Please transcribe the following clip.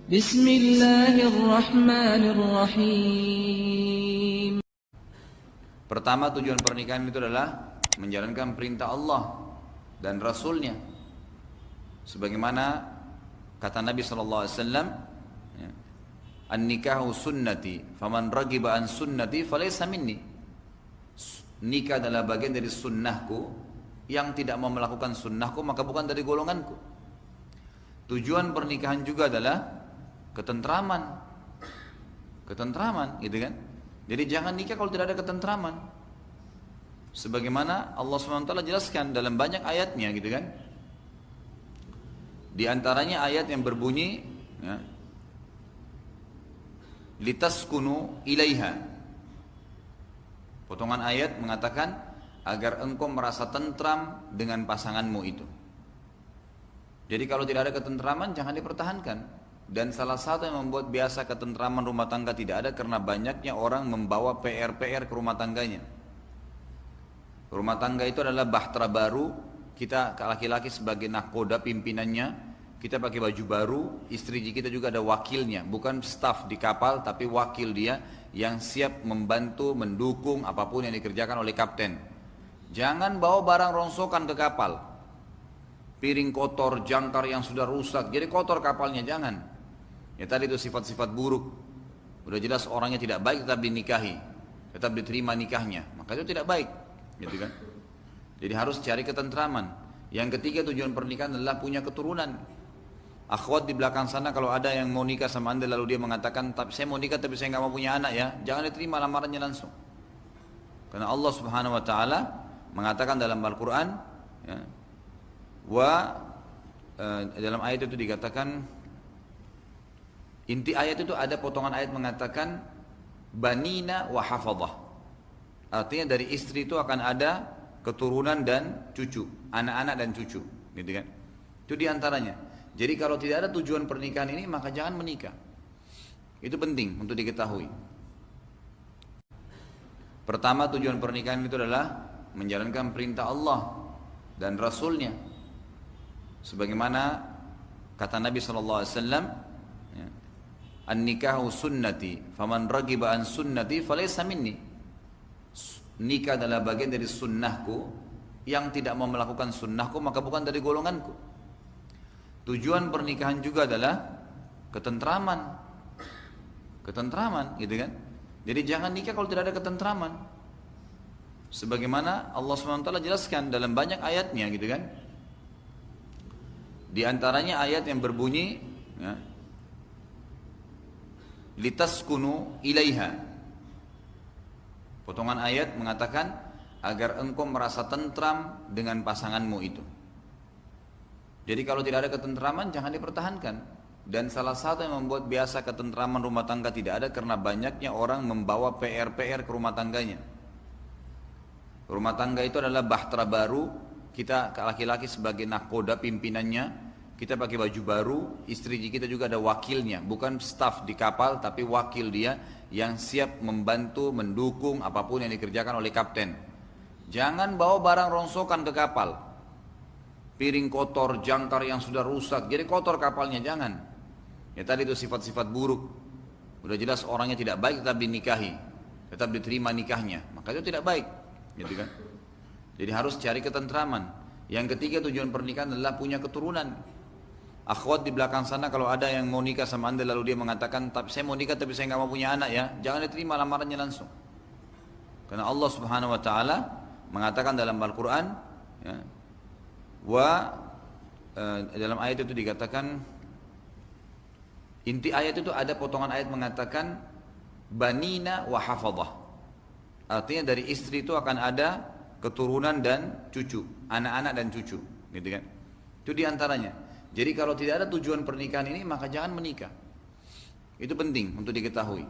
Bismillahirrahmanirrahim. Pertama, tujuan pernikahan itu adalah menjalankan perintah Allah dan Rasulnya. Sebagaimana kata Nabi SAW, an-nikahu sunnati, faman ragiba an sunnati falaysa minni. Nikah adalah bagian dari sunnahku, yang tidak mau melakukan sunnahku maka bukan dari golonganku. Tujuan pernikahan juga adalah ketentraman, gitu kan? Jadi jangan nikah kalau tidak ada ketentraman. Sebagaimana Allah SWT jelaskan dalam banyak ayatnya, gitu kan? Di antaranya ayat yang berbunyi, litaskunu ilaiha. Potongan ayat mengatakan agar engkau merasa tentram dengan pasanganmu itu. Jadi kalau tidak ada ketentraman jangan dipertahankan. Dan salah satu yang membuat biasa ketentraman rumah tangga tidak ada karena banyaknya orang membawa PR-PR ke rumah tangganya. Rumah tangga itu adalah bahtera baru. Kita laki-laki sebagai nahkoda pimpinannya, kita pakai baju baru, istri kita juga ada wakilnya, bukan staf di kapal tapi wakil dia yang siap membantu, mendukung apapun yang dikerjakan oleh kapten. Jangan bawa barang rongsokan ke kapal. Piring kotor, jangkar yang sudah rusak, jadi kotor kapalnya, jangan. Ya tadi itu sifat-sifat buruk. Udah jelas orangnya tidak baik tetap dinikahi, tetap diterima nikahnya, maka itu tidak baik, gitu kan? Jadi harus cari ketentraman. Yang ketiga, tujuan pernikahan adalah punya keturunan. Akhwat di belakang sana kalau ada yang mau nikah sama anda lalu dia mengatakan, saya mau nikah tapi saya nggak mau punya anak, ya jangan diterima lamarannya langsung. Karena Allah Subhanahu Wa Taala mengatakan dalam Al-Quran, dalam ayat itu dikatakan, inti ayat itu ada potongan ayat mengatakan banina wa hafadhah. Artinya dari istri itu akan ada keturunan dan cucu, anak-anak dan cucu, gitu kan? Itu diantaranya. Jadi kalau tidak ada tujuan pernikahan ini maka jangan menikah. Itu penting untuk diketahui. Pertama, tujuan pernikahan itu adalah menjalankan perintah Allah dan Rasulnya. Sebagaimana kata Nabi SAW, an-nikahu sunnati, faman ragiba an sunnati falaysa minni. Nikah adalah bagian dari sunnahku, yang tidak mau melakukan sunnahku maka bukan dari golonganku. Tujuan pernikahan juga adalah ketentraman, gitu kan? Jadi jangan nikah kalau tidak ada ketentraman. Sebagaimana Allah SWT jelaskan dalam banyak ayatnya, gitu kan? Di antaranya ayat yang berbunyi, litaskunu ilaiha. Potongan ayat mengatakan agar engkau merasa tentram dengan pasanganmu itu. Jadi kalau tidak ada ketentraman jangan dipertahankan. Dan salah satu yang membuat biasa ketentraman rumah tangga tidak ada karena banyaknya orang membawa PR-PR ke rumah tangganya. Rumah tangga itu adalah bahtera baru. Kita laki-laki sebagai nahkoda pimpinannya, kita pakai baju baru, istri kita juga ada wakilnya, bukan staf di kapal tapi wakil dia yang siap membantu, mendukung apapun yang dikerjakan oleh kapten. Jangan bawa barang rongsokan ke kapal. Piring kotor, jangkar yang sudah rusak, jadi kotor kapalnya, jangan. Ya tadi itu sifat-sifat buruk. Udah jelas orangnya tidak baik tetap dinikahi, tetap diterima nikahnya, maka itu tidak baik, gitu kan? Jadi harus cari ketentraman. Yang ketiga, tujuan pernikahan adalah punya keturunan. Akhwat di belakang sana kalau ada yang mau nikah sama anda lalu dia mengatakan, saya mau nikah tapi saya nggak mau punya anak, ya jangan diterima lamarannya langsung. Karena Allah Subhanahu Wa Taala mengatakan dalam Al-Quran, dalam ayat itu dikatakan, inti ayat itu ada potongan ayat mengatakan banina wa hafadhah. Artinya dari istri itu akan ada keturunan dan cucu, anak-anak dan cucu, gitu kan? Itu diantaranya. Jadi kalau tidak ada tujuan pernikahan ini maka jangan menikah. Itu penting untuk diketahui.